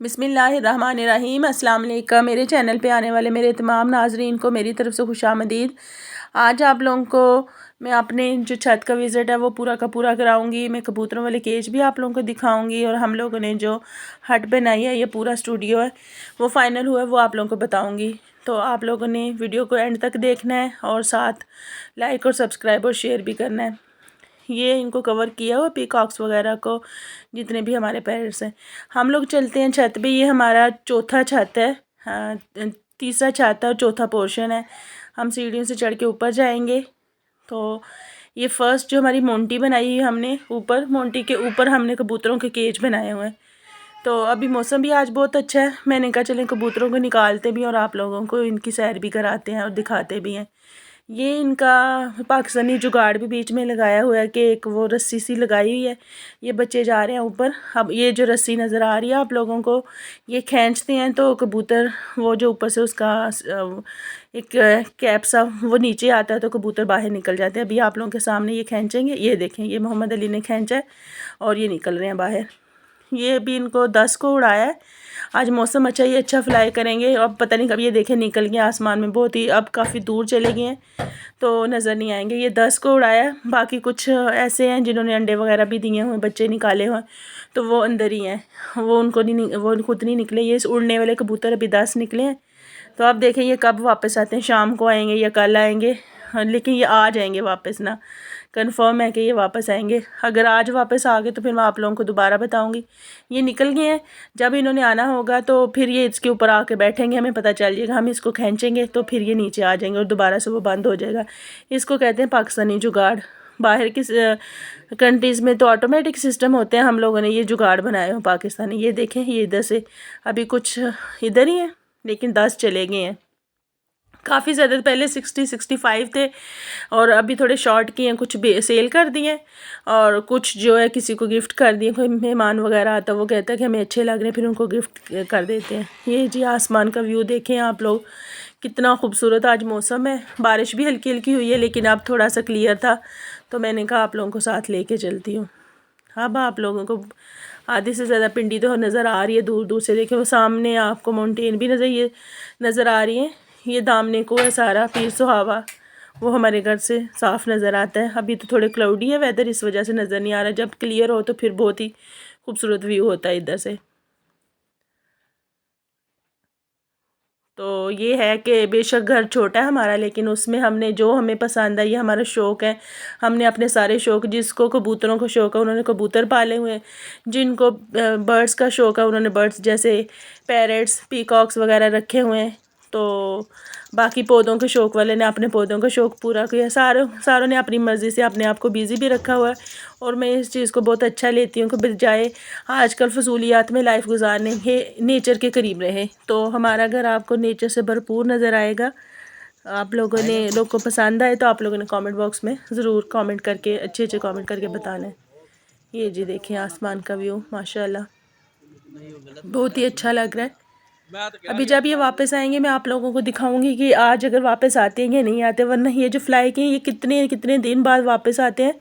बिस्मिल्लाहिर्रहमानिर्रहीम। अस्सलाम वालेकुम। मेरे चैनल पे आने वाले मेरे तमाम नाजरीन को मेरी तरफ़ से खुशामदीद। आज आप लोगों को मैं अपने जो छत का विज़िट है वो पूरा का पूरा कराऊंगी। मैं कबूतरों वाले केज भी आप लोगों को दिखाऊंगी और हम लोगों ने जो हट बनाई है, ये पूरा स्टूडियो है, वो फ़ाइनल हुआ है, वो आप लोगों को बताऊँगी। तो आप लोगों ने वीडियो को एंड तक देखना है और साथ लाइक और सब्सक्राइब और शेयर भी करना है। ये इनको कवर किया हुआ पीकॉक्स वगैरह को, जितने भी हमारे पेरेंट्स हैं। हम लोग चलते हैं छत पे। ये हमारा चौथा छत है, हाँ, तीसरा छत है और चौथा पोर्शन है। हम सीढ़ियों से चढ़ के ऊपर जाएंगे। तो ये फर्स्ट जो हमारी मोंटी बनाई है हमने, ऊपर मोंटी के ऊपर हमने कबूतरों के केज बनाए हुए हैं। तो अभी मौसम भी आज बहुत अच्छा है, मैंने कहा चलें कबूतरों को निकालते भी और आप लोगों को इनकी सैर भी कराते हैं और दिखाते भी हैं। ये इनका पाकिस्तानी जुगाड़ भी बीच में लगाया हुआ है कि एक वो रस्सी सी लगाई हुई है। ये बच्चे जा रहे हैं ऊपर। अब ये जो रस्सी नज़र आ रही है आप लोगों को, ये खींचते हैं तो कबूतर वो जो ऊपर से उसका एक कैप सा वो नीचे आता है तो कबूतर बाहर निकल जाते हैं। अभी आप लोगों के सामने ये खींचेंगे, ये देखें, ये मोहम्मद अली ने खींचा है और ये निकल रहे हैं बाहर। ये भी इनको 10 को उड़ाया है। आज मौसम अच्छा, ये अच्छा फ्लाई करेंगे। अब पता नहीं कब ये देखें निकल गए आसमान में, बहुत ही अब काफ़ी दूर चले गए हैं तो नज़र नहीं आएंगे। ये 10 को उड़ाया है। बाकी कुछ ऐसे हैं जिन्होंने अंडे वगैरह भी दिए हुए, बच्चे निकाले हुए, तो वो अंदर ही हैं, वो उनको नहीं, वो खुद नहीं निकले। ये उड़ने वाले कबूतर अभी 10 निकले हैं। तो अब देखें ये कब वापस आते हैं, शाम को आएंगे या कल आएंगे। हाँ, लेकिन ये आ जाएंगे वापस ना, कंफर्म है कि ये वापस आएंगे। अगर आज वापस आ गए तो फिर मैं आप लोगों को दोबारा बताऊंगी। ये निकल गए हैं, जब इन्होंने आना होगा तो फिर ये इसके ऊपर आके बैठेंगे, हमें पता चल जाएगा, हम इसको खींचेंगे तो फिर ये नीचे आ जाएंगे और दोबारा से वो बंद हो जाएगा। इसको कहते हैं पाकिस्तानी जुगाड़। बाहर की कंट्रीज़ में तो ऑटोमेटिक सिस्टम होते हैं, हम लोगों ने ये जुगाड़ बनाए हो पाकिस्तानी। ये देखें, ये इधर से अभी कुछ इधर ही है लेकिन 10 चले गए हैं। काफ़ी ज़्यादा पहले 60-65 थे और अभी थोड़े शॉर्ट किए हैं, कुछ सेल कर दिए और कुछ जो है किसी को गिफ्ट कर दिए। कोई मेहमान वगैरह आता है वो कहता है कि हमें अच्छे लग रहे हैं, फिर उनको गिफ्ट कर देते हैं। ये जी आसमान का व्यू देखें आप लोग, कितना खूबसूरत आज मौसम है। बारिश भी हल्की हल्की हुई है लेकिन अब थोड़ा सा क्लियर था तो मैंने कहा आप लोगों को साथ लेके चलती हूँ। अब आप लोगों को आधे से ज़्यादा पिंडी तो नज़र आ रही है, दूर दूर से देखें। वो सामने आपको माउंटेन भी नज़र आ रही है। ये दामने को है सारा पीर सुहावा, वो हमारे घर से साफ़ नज़र आता है। अभी तो थोड़े क्लाउडी है वेदर, इस वजह से नज़र नहीं आ रहा। जब क्लियर हो तो फिर बहुत ही खूबसूरत व्यू होता है इधर से। तो ये है कि बेशक घर छोटा है हमारा, लेकिन उसमें हमने जो हमें पसंद है, ये हमारा शौक़ है। हमने अपने सारे शौक़, जिसको कबूतरों को शौक़ है उन्होंने कबूतर पाले हुए हैं, जिनको बर्ड्स का शौक़ है उन्होंने बर्ड्स जैसे पैरट्स, पीकॉक्स वगैरह रखे हुए हैं। तो बाकी पौधों के शौक़ वाले ने अपने पौधों का शौक़ पूरा किया। सारों ने अपनी मर्ज़ी से अपने आप को बिज़ी भी रखा हुआ है और मैं इस चीज़ को बहुत अच्छा लेती हूँ कि बजाय आजकल फजूलियात में लाइफ गुजारने के नेचर के करीब रहे। तो हमारा घर आपको नेचर से भरपूर नज़र आएगा। आप लोगों को पसंद आए तो आप लोगों ने कमेंट बॉक्स में ज़रूर कमेंट करके, अच्छे अच्छे कमेंट करके बताना है। ये जी देखें आसमान का व्यू, माशाल्लाह बहुत ही अच्छा लग रहा है। अभी जब ये वापस आएंगे मैं आप लोगों को दिखाऊंगी कि आज अगर वापस आते हैं या नहीं आते, वरना ये जो फ्लाई के ये कितने कितने दिन बाद वापस आते हैं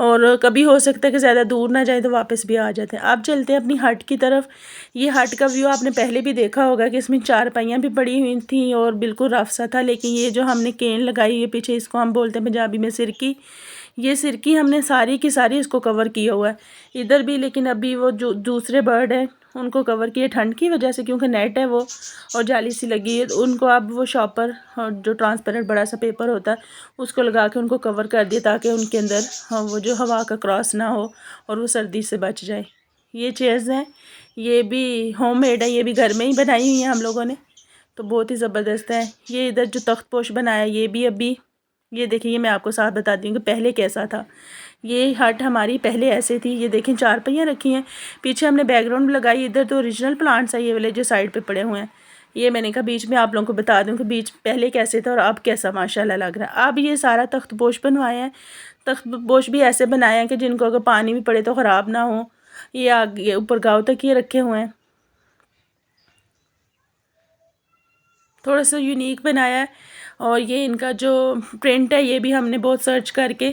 और कभी हो सकता है कि ज़्यादा दूर ना जाए तो वापस भी आ जाते हैं। अब चलते हैं अपनी हट की तरफ। ये हट का व्यू आपने पहले भी देखा होगा कि इसमें चारपाइयाँ भी पड़ी हुई थी और बिल्कुल रफ सा था, लेकिन ये जो हमने केन लगाई है पीछे, इसको हम बोलते हैं पंजाबी में सिरकी। ये सिरकी हमने सारी की सारी इसको कवर किया हुआ है इधर भी, लेकिन अभी वो जो दूसरे बर्ड हैं उनको कवर किए ठंड की वजह से, क्योंकि नेट है वो और जाली सी लगी है, तो उनको अब वो शॉपर और जो ट्रांसपेरेंट बड़ा सा पेपर होता है उसको लगा के उनको कवर कर दिया ताकि उनके अंदर वो जो हवा का क्रॉस ना हो और वो सर्दी से बच जाए। ये चेयर्स हैं, ये भी होममेड है, ये भी घर में ही बनाई हुई हैं हम लोगों ने, तो बहुत ही ज़बरदस्त है। ये इधर जो तख्तपोश बनाया ये भी अभी, ये देखिए, मैं आपको साथ बताती हूँ कि पहले कैसा था। ये हट हमारी पहले ऐसे थी। ये देखें चारपाइयाँ रखी हैं, पीछे हमने बैकग्राउंड लगाई। इधर तो ओरिजिनल प्लांट्स है ये वाले जो साइड पे पड़े हुए हैं। ये मैंने कहा बीच में आप लोगों को बता दूं कि बीच पहले कैसे था और अब कैसा माशाल्लाह लग रहा है। अब ये सारा तख्तपोश बनवाया है। तख्तपोश भी ऐसे बनाए हैं कि जिनको अगर पानी भी पड़े तो ख़राब ना हो। ये आगे ऊपर गाँव तक ये रखे हुए हैं, थोड़ा सा यूनिक बनाया है और ये इनका जो प्रिंट है ये भी हमने बहुत सर्च करके,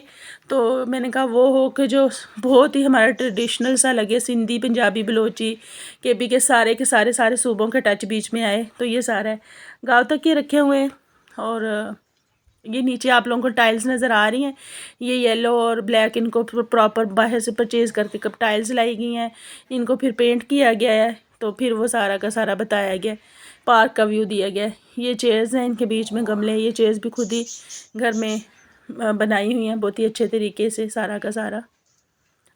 तो मैंने कहा वो हो कि जो बहुत ही हमारा ट्रेडिशनल सा लगे, सिंधी पंजाबी बलोची के सारे सारे सूबों के टच बीच में आए। तो ये सारा है, गाँव तक ये रखे हुए हैं। और ये नीचे आप लोगों को टाइल्स नज़र आ रही हैं, ये येलो और ब्लैक इनको प्रॉपर बाहर से परचेज़ करके कब टाइल्स लाई गई हैं, इनको फिर पेंट किया गया है, तो फिर वो सारा का सारा बताया गया, पार्क का व्यू दिया गया है। ये चेयर्स हैं, इनके बीच में गमले, ये चेयर्स भी खुद ही घर में बनाई हुई हैं बहुत ही अच्छे तरीके से सारा का सारा।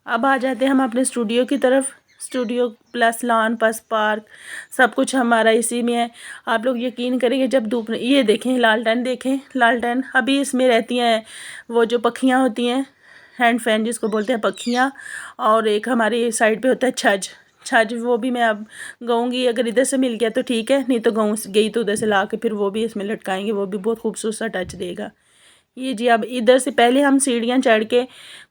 अब आ जाते हैं हम अपने स्टूडियो की तरफ। Studio plus lawn plus park सब कुछ हमारा इसी में है। आप लोग यकीन करेंगे जब धूप, ये देखें लालटेन, देखें लालटेन, अभी इसमें रहती हैं वो जो पखियाँ होती हैं, हैंड फैन जिसको बोलते हैं पखियाँ। और एक हमारी साइड पे होता है छज, छज वो भी मैं अब गाऊँगी, अगर इधर से मिल गया तो ठीक है, नहीं तो गाँव गई तो उधर से ला के फिर वो भी इसमें लटकाएंगे, वो भी बहुत खूबसूरत सा टच देगा। ये जी, अब इधर से पहले हम सीढ़ियाँ चढ़ के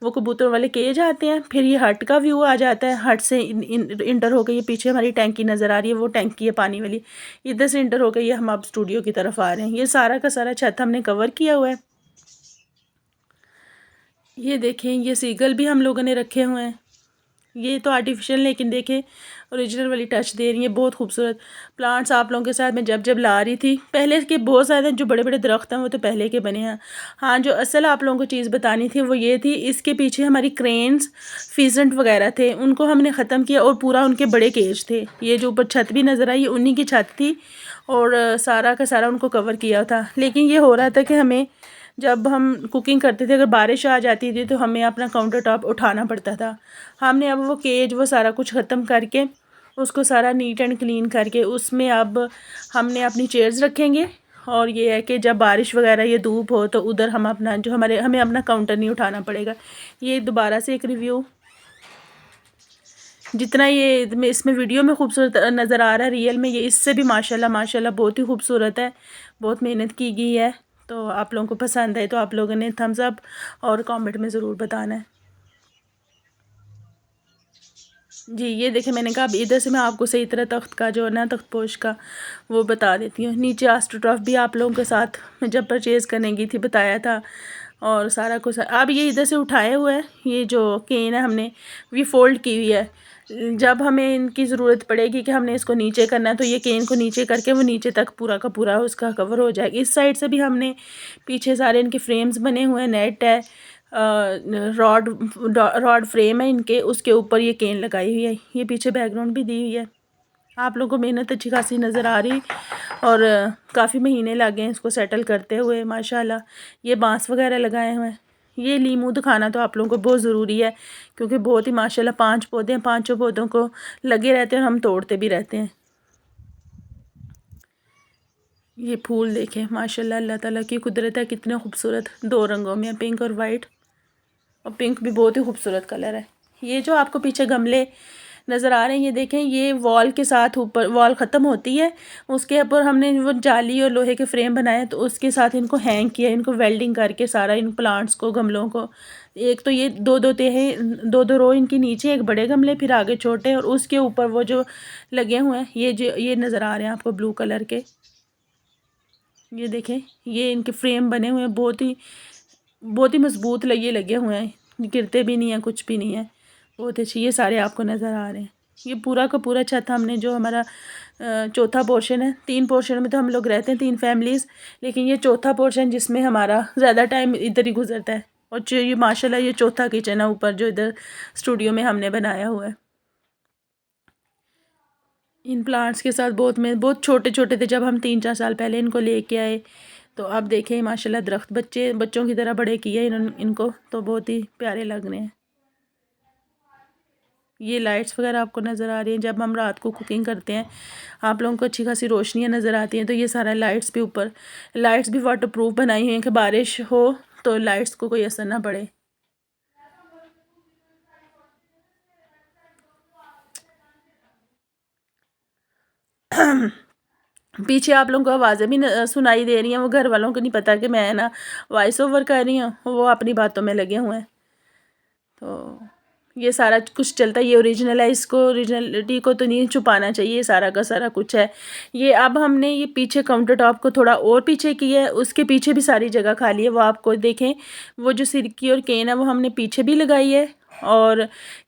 वो कबूतर वाले केज आते हैं, फिर ये हट का व्यू आ जाता है। हट से इंटर होकर ये पीछे हमारी टैंकी नज़र आ रही है, वो टैंकी है पानी वाली। इधर से इंटर होकर ये हम अब स्टूडियो की तरफ आ रहे हैं। ये सारा का सारा छत हमने कवर किया हुआ है। ये देखें, ये सीगल भी हम लोगों ने रखे हुए हैं। ये तो आर्टिफिशियल, लेकिन देखें ओरिजिनल वाली टच दे रही है, बहुत खूबसूरत प्लांट्स। आप लोगों के साथ मैं जब जब ला रही थी, पहले के बहुत सारे जो बड़े बड़े दरख्त हैं वो तो पहले के बने हैं। हाँ, जो असल आप लोगों को चीज़ बतानी थी वो ये थी, इसके पीछे हमारी क्रेन्स फीजेंट वगैरह थे, उनको हमने ख़त्म किया और पूरा उनके बड़े केज थे। ये जो ऊपर छत भी नज़र आई, उन्हीं की छत थी और सारा का सारा उनको कवर किया था। लेकिन ये हो रहा था कि हमें जब हम कुकिंग करते थे, अगर बारिश आ जाती थी तो हमें अपना काउंटर टॉप उठाना पड़ता था। हमने अब वो केज वो सारा कुछ ख़त्म करके उसको सारा नीट एंड क्लीन करके उसमें अब हमने अपनी चेयर्स रखेंगे। और ये है कि जब बारिश वगैरह ये धूप हो तो उधर हम अपना जो हमें अपना काउंटर नहीं उठाना पड़ेगा। ये दोबारा से एक रिव्यू, जितना ये इसमें वीडियो में खूबसूरत नज़र आ रहा है, रियल में ये इससे भी माशाल्लाह माशाल्लाह बहुत ही खूबसूरत है, बहुत मेहनत की गई है। तो आप लोगों को पसंद आए तो आप लोगों ने थम्स अप और कमेंट में ज़रूर बताना है। जी, ये देखें, मैंने कहा अब इधर से मैं आपको सही तरह तख्त का जो है ना, तख्त पोश का वो बता देती हूँ। नीचे आस्ट्रोटर्फ भी आप लोगों के साथ मैं जब परचेज़ करने गई थी बताया था, और सारा कुछ अब ये इधर से उठाए हुए है। ये जो केन है हमने ये फ़ोल्ड की हुई है, जब हमें इनकी ज़रूरत पड़ेगी कि हमने इसको नीचे करना है तो ये केन को नीचे करके वो नीचे तक पूरा का पूरा उसका कवर हो जाएगा। इस साइड से भी हमने पीछे सारे इनके फ्रेम्स बने हुए हैं, नेट है, रॉड रॉड फ्रेम है इनके, उसके ऊपर ये केन लगाई हुई है। ये पीछे बैकग्राउंड भी दी हुई है। आप लोगों को मेहनत अच्छी खासी नज़र आ रही, और काफ़ी महीने लगे हैं इसको सेटल करते हुए माशाल्लाह। ये बांस वगैरह लगाए हुए हैं। ये लीमू दिखाना तो आप लोगों को बहुत ज़रूरी है, क्योंकि बहुत ही माशाल्लाह 5 पौधे हैं, 5 पौधों को लगे रहते हैं और हम तोड़ते भी रहते हैं। ये फूल देखें माशाल्लाह, अल्लाह ताला की कुदरत है, कितने खूबसूरत 2 रंगों में, पिंक और वाइट। और पिंक भी बहुत ही खूबसूरत कलर है। ये जो आपको पीछे गमले नज़र आ रहे हैं, ये देखें, ये वॉल के साथ ऊपर वॉल ख़त्म होती है, उसके ऊपर हमने वो जाली और लोहे के फ्रेम बनाए, तो उसके साथ इनको हैंग किया, इनको वेल्डिंग करके सारा इन प्लांट्स को, गमलों को। एक तो ये दो दो तेहें, दो दो रो इनकी नीचे, एक बड़े गमले, फिर आगे छोटे, और उसके ऊपर वो जो लगे हुए हैं, ये जो ये नज़र आ रहे हैं आपको ब्लू कलर के, ये देखें, ये इनके फ्रेम बने हुए हैं, बहुत ही मजबूत लगे हुए हैं, गिरते भी नहीं हैं, कुछ भी नहीं है, बहुत अच्छी। ये सारे आपको नज़र आ रहे हैं। ये पूरा का पूरा छत हमने जो हमारा चौथा पोर्शन है, 3 पोर्शन में तो हम लोग रहते हैं, 3 फैमिलीज़, लेकिन ये चौथा पोर्शन जिसमें हमारा ज़्यादा टाइम इधर ही गुजरता है। और जो ये माशाल्लाह ये चौथा किचन है ऊपर जो इधर स्टूडियो में हमने बनाया हुआ है। इन प्लांट्स के साथ बहुत छोटे छोटे थे जब हम 3-4 साल पहले इनको लेके आए, तो अब देखें माशाल्लाह दरख्त बच्चों की तरह बड़े किए इनको, तो बहुत ही प्यारे लग रहे हैं। ये लाइट्स वगैरह आपको नज़र आ रही हैं, जब हम रात को कुकिंग करते हैं आप लोगों को अच्छी खासी रोशनियाँ नज़र आती हैं, तो ये सारा लाइट्स भी ऊपर, लाइट्स भी वाटर प्रूफ बनाई हुई हैं कि बारिश हो तो लाइट्स को कोई असर ना पड़े। पीछे आप लोगों को आवाज़ें भी सुनाई दे रही हैं, वो घर वालों को नहीं पता कि मैं ना वॉइस ओवर कर रही हूँ, वो अपनी बातों में लगे हुए हैं। तो ये सारा कुछ चलता है, ये ओरिजिनल है, इसको ओरिजिनलिटी को तो नहीं छुपाना चाहिए, सारा का सारा कुछ है ये। अब हमने ये पीछे काउंटर टॉप को थोड़ा और पीछे किया है, उसके पीछे भी सारी जगह खाली है, वो आपको देखें, वो जो सिरकी और केन है वो हमने पीछे भी लगाई है। और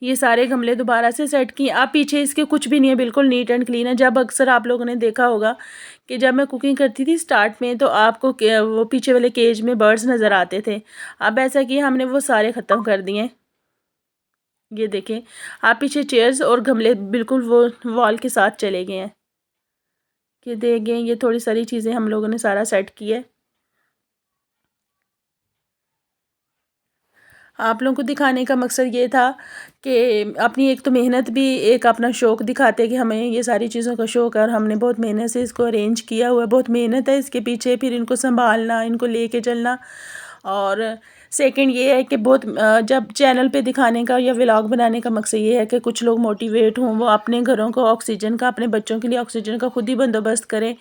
ये सारे गमले दोबारा से सेट किए। आप पीछे इसके कुछ भी नहीं है, बिल्कुल नीट एंड क्लीन है। जब अक्सर आप लोगों ने देखा होगा कि जब मैं कुकिंग करती थी स्टार्ट में, तो आपको वो पीछे वाले केज में बर्ड्स नज़र आते थे। अब ऐसा किया हमने, वो सारे ख़त्म कर दिए। ये देखें, आप पीछे चेयर्स और गमले बिल्कुल वो वॉल के साथ चले गए हैं। ये देखें, ये थोड़ी सारी चीज़ें हम लोगों ने सारा सेट किया है। आप लोगों को दिखाने का मकसद ये था कि अपनी एक तो मेहनत भी, एक अपना शौक़ दिखाते कि हमें ये सारी चीज़ों का शौक़ है और हमने बहुत मेहनत से इसको अरेंज किया हुआ है। बहुत मेहनत है इसके पीछे, फिर इनको संभालना, इनको लेके चलना। और सेकंड ये है कि बहुत जब चैनल पे दिखाने का या व्लॉग बनाने का मकसद ये है कि कुछ लोग मोटिवेट हों, वो अपने घरों को ऑक्सीजन का, अपने बच्चों के लिए ऑक्सीजन का खुद ही बंदोबस्त करें।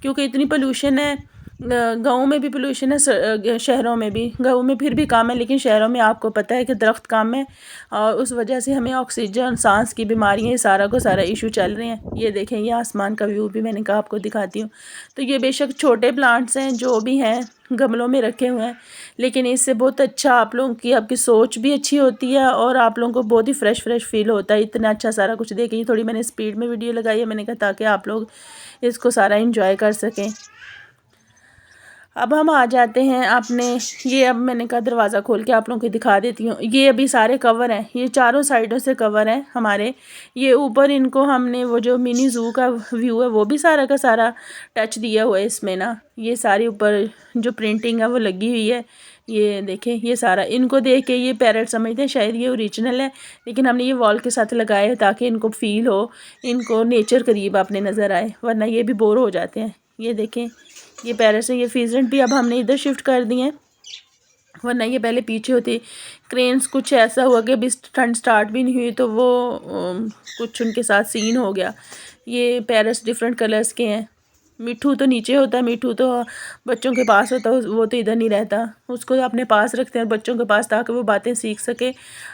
क्योंकि इतनी पोल्यूशन है, गाँव में भी पोल्यूशन है, शहरों में भी। गाँव में फिर भी कम है, लेकिन शहरों में आपको पता है कि दरख्त कम है और उस वजह से हमें ऑक्सीजन, सांस की बीमारियाँ, ये सारा को सारा इशू चल रहे हैं। ये देखें, ये आसमान का व्यू भी मैंने कहा आपको दिखाती हूँ। तो ये बेशक छोटे प्लांट्स हैं जो भी हैं, गमलों में रखे हुए हैं, लेकिन इससे बहुत अच्छा आप लोगों की, आपकी सोच भी अच्छी होती है और आप लोगों को बहुत ही फ्रेश फील होता है। इतना अच्छा सारा कुछ देखें। थोड़ी मैंने स्पीड में वीडियो लगाई है, मैंने कहा ताकि आप लोग इसको सारा इंजॉय कर सकें। अब हम आ जाते हैं अपने, ये अब मैंने कहा दरवाज़ा खोल के आप लोगों को दिखा देती हूँ। ये अभी सारे कवर हैं, ये चारों साइडों से कवर हैं हमारे। ये ऊपर इनको हमने वो जो मिनी ज़ू का व्यू है वो भी सारा का सारा टच दिया हुआ है इसमें ना। ये सारी ऊपर जो प्रिंटिंग है वो लगी हुई है। ये देखें, ये सारा, इनको देख के ये पैरट समझते हैं शायद ये ओरिजिनल है, लेकिन हमने ये वॉल के साथ लगाए हैं ताकि इनको फील हो, इनको नेचर करीब अपने नज़र आए, वरना ये भी बोर हो जाते हैं। ये देखें, ये पैरट से, ये फीजेंट भी अब हमने इधर शिफ्ट कर दिए हैं, वरना ये पहले पीछे होती। क्रेन्स कुछ ऐसा हुआ कि अभी ठंड स्टार्ट भी नहीं हुई तो वो कुछ उनके साथ सीन हो गया। ये पैरट्स डिफरेंट कलर्स के हैं। मिट्ठू तो नीचे होता है, मिट्ठू तो बच्चों के पास होता है, वो तो इधर नहीं रहता, उसको अपने पास रखते हैं बच्चों के पास ताकि वो बातें सीख सके।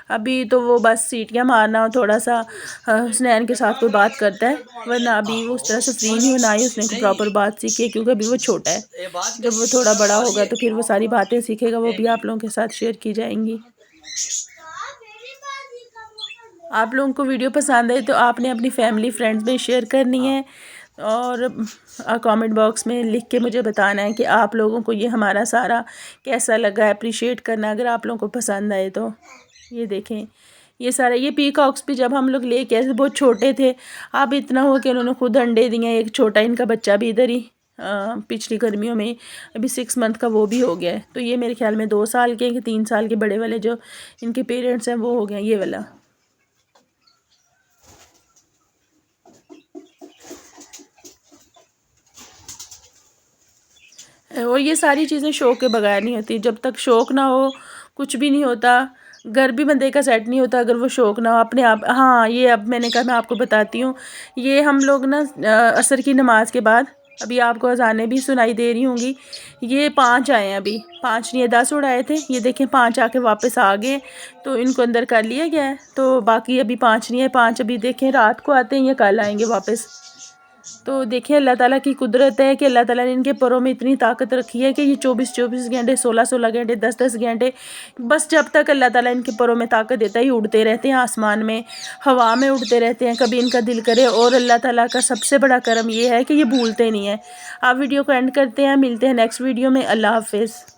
अभी तो वो बस सीटियाँ मारना और थोड़ा सा हुसनैन के साथ कोई बात करता है, वरना अभी वो उस तरह से फ्री नहीं होना, ही उसने कोई प्रॉपर बात सीखी है क्योंकि अभी वो छोटा है। जब वो थोड़ा बड़ा होगा तो फिर वो सारी बातें सीखेगा, वो भी आप लोगों के साथ शेयर की जाएंगी। आप लोगों को वीडियो पसंद आए तो आपने अपनी फैमिली फ्रेंड्स में शेयर करनी है और कमेंट बॉक्स में लिख के मुझे बताना है कि आप लोगों को ये हमारा सारा कैसा लगा। अप्रिशिएट करना अगर आप लोगों को पसंद आए तो। ये देखें, ये सारा, ये पीकॉक्स भी जब हम लोग लेके आए बहुत छोटे थे, अब इतना हुआ कि उन्होंने खुद अंडे दिए। एक छोटा इनका बच्चा भी इधर ही पिछली गर्मियों में अभी 6 मंथ का वो भी हो गया है। तो ये मेरे ख्याल में 2 साल के कि 3 साल के बड़े वाले जो इनके पेरेंट्स हैं वो हो गए ये वाला। और ये सारी चीज़ें शौक़ के बगैर नहीं होती। जब तक शौक़ ना हो कुछ भी नहीं होता। घर भी बंदे का सेट नहीं होता अगर वो शौक़ ना हो अपने आप। हाँ, ये अब मैंने कहा मैं आपको बताती हूँ। ये हम लोग ना असर की नमाज के बाद, अभी आपको अज़ानें भी सुनाई दे रही होंगी, ये 5 आए हैं। अभी 5 नहीं 10 उड़ाए थे, ये देखें 5 आके वापस आ गए, तो इनको अंदर कर लिया गया है। तो बाकी अभी 5 नहीं है, 5 अभी देखें रात को आते हैं या कल आएंगे वापस। तो देखिए अल्लाह ताला की कुदरत है कि अल्लाह ताला ने इनके परों में इतनी ताकत रखी है कि ये 24-24 घंटे, 16-16 घंटे, 10-10 घंटे, बस जब तक अल्लाह ताला इनके परों में ताकत देता है उड़ते रहते हैं आसमान में, हवा में उड़ते रहते हैं, कभी इनका दिल करे। और अल्लाह ताला का सबसे बड़ा करम ये है कि ये भूलते नहीं है। आप वीडियो को एंड करते हैं, मिलते हैं नेक्स्ट वीडियो में। अल्लाह हाफिज़।